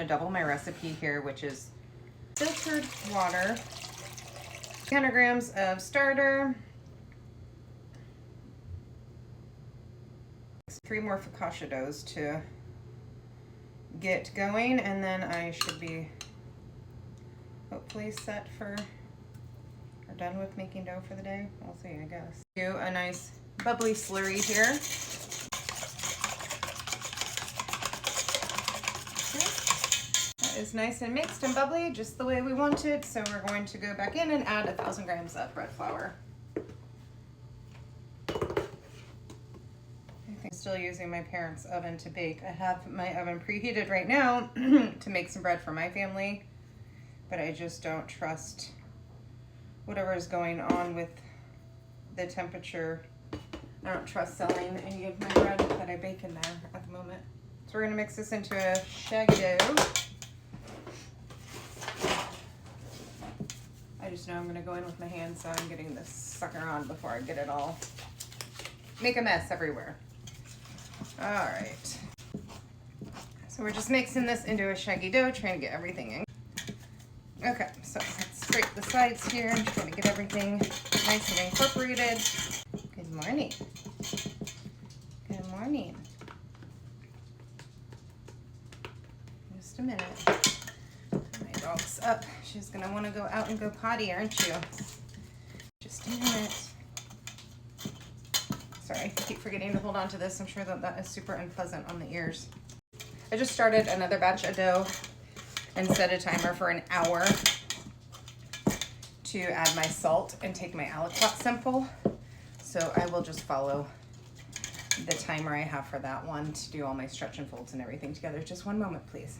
gonna double my recipe here, which is filtered water, 300 grams of starter, 3 more focaccia doughs to get going, and then I should be hopefully set for, or done with making dough for the day. We'll see, I guess. Do a nice bubbly slurry here. Is nice and mixed and bubbly, just the way we want it. So we're going to go back in and add 1,000 grams of bread flour. I'm still using my parents' oven to bake. I have my oven preheated right now to make some bread for my family, but I just don't trust whatever is going on with the temperature. I don't trust selling any of my bread that I bake in there at the moment. So we're gonna mix this into a shaggy dough. I just know I'm gonna go in with my hands, so I'm getting this sucker on before I get it all, make a mess everywhere. All right. So we're just mixing this into a shaggy dough, trying to get everything in. Okay, so let's scrape the sides here. I'm trying to get everything nice and incorporated. Good morning. Good morning. Just a minute. My dog's up. She's gonna want to go out and go potty, aren't you? Just a minute. Sorry, I keep forgetting to hold on to this. I'm sure that that is super unpleasant on the ears. I just started another batch of dough and set a timer for an hour to add my salt and take my aliquot sample. So I will just follow the timer I have for that one to do all my stretch and folds and everything together. Just one moment, please.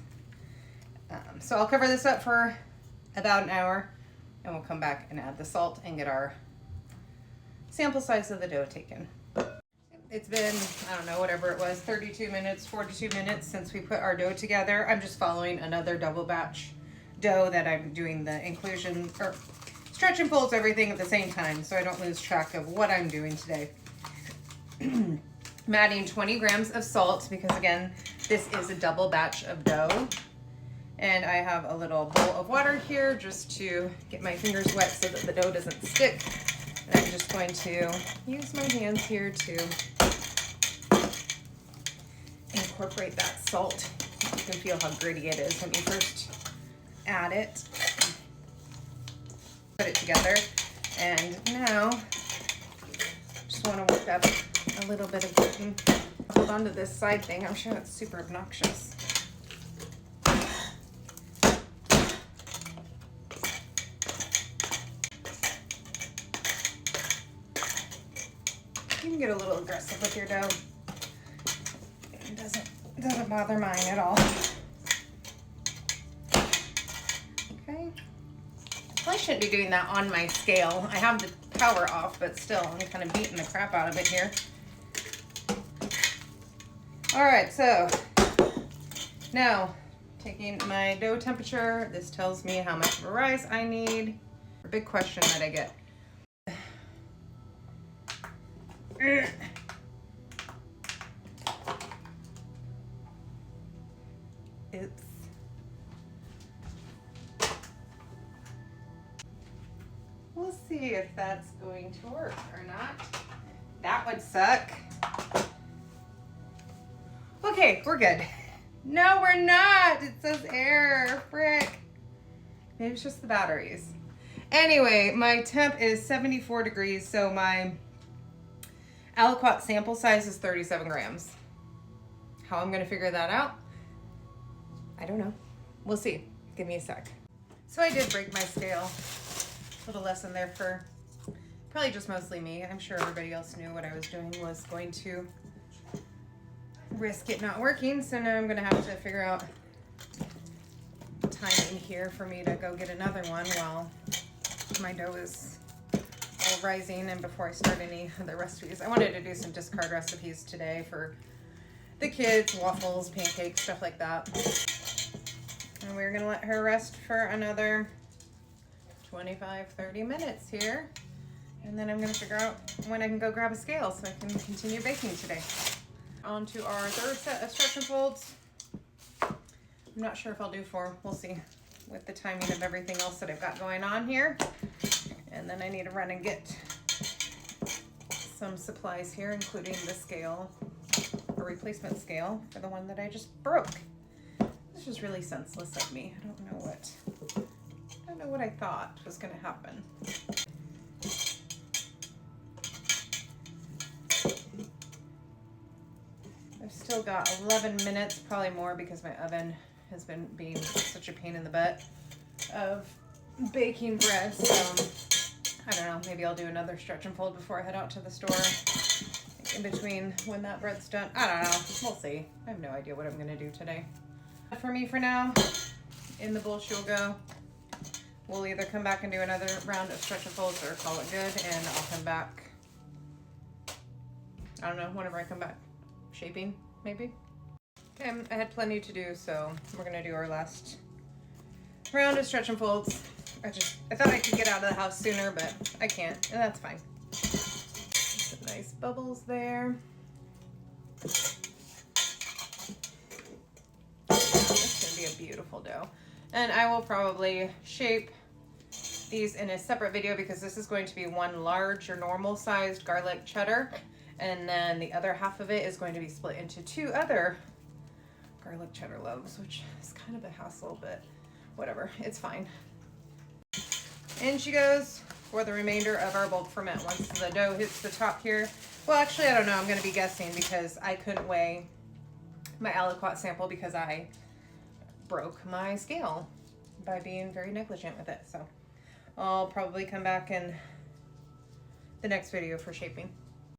So I'll cover this up for about an hour, and we'll come back and add the salt and get our sample size of the dough taken. It's been, I don't know, whatever it was, 32 minutes, 42 minutes since we put our dough together. I'm just following another double batch dough that I'm doing the inclusion, or stretch and folds everything at the same time, so I don't lose track of what I'm doing today. I'm adding 20 grams of salt because, again, this is a double batch of dough. And I have a little bowl of water here just to get my fingers wet so that the dough doesn't stick. And I'm just going to use my hands here to incorporate that salt. You can feel how gritty it is when you first add it. Put it together. And now, just want to work up a little bit of gluten. Hold on to this side thing. I'm sure that's super obnoxious. You can get a little aggressive with your dough. It doesn't bother mine at all. Okay. I shouldn't be doing that on my scale. I have the power off, but still, I'm kind of beating the crap out of it here. All right, so now taking my dough temperature, this tells me how much of a rise I need. A big question that I get. Oops. We'll see if that's going to work or not. That would suck. Okay, we're good. No, we're not. It says error. Frick. Maybe it's just the batteries. Anyway, my temp is 74 degrees, so my aliquot sample size is 37 grams. How I'm gonna figure that out, I don't know. We'll see. Give me a sec. So I did break my scale. Little lesson there for probably just mostly me. I'm sure everybody else knew what I was doing was going to risk it not working. So now I'm gonna have to figure out time in here for me to go get another one while my dough is all rising and before I start any of the recipes. I wanted to do some discard recipes today for the kids, waffles, pancakes, stuff like that. And we're gonna let her rest for another 25-30 minutes here. And then I'm gonna figure out when I can go grab a scale so I can continue baking today. On to our third set of stretch and folds. I'm not sure if I'll do 4. We'll see with the timing of everything else that I've got going on here. And then I need to run and get some supplies here, including the scale, a replacement scale for the one that I just broke. This was really senseless of me. I don't know what I thought was going to happen. I've still got 11 minutes, probably more because my oven has been being such a pain in the butt of baking bread. So I don't know, maybe I'll do another stretch and fold before I head out to the store in between when that bread's done. I don't know, we'll see. I have no idea what I'm going to do today. For me for now, in the bowl she'll go. We'll either come back and do another round of stretch and folds or call it good, and I'll come back, I don't know, whenever I come back. Shaping, maybe? Okay, I had plenty to do, so we're gonna do our last round of stretch and folds. I thought I could get out of the house sooner, but I can't, and that's fine. Some nice bubbles there. It's gonna be a beautiful dough. And I will probably shape these in a separate video because this is going to be one large or normal sized garlic cheddar, and then the other half of it is going to be split into 2 other garlic cheddar loaves, which is kind of a hassle, but whatever, it's fine. In she goes for the remainder of our bulk ferment. Once the dough hits the top here, well, actually, I don't know, I'm going to be guessing because I couldn't weigh my aliquot sample because I broke my scale by being very negligent with it. So I'll probably come back in the next video for shaping.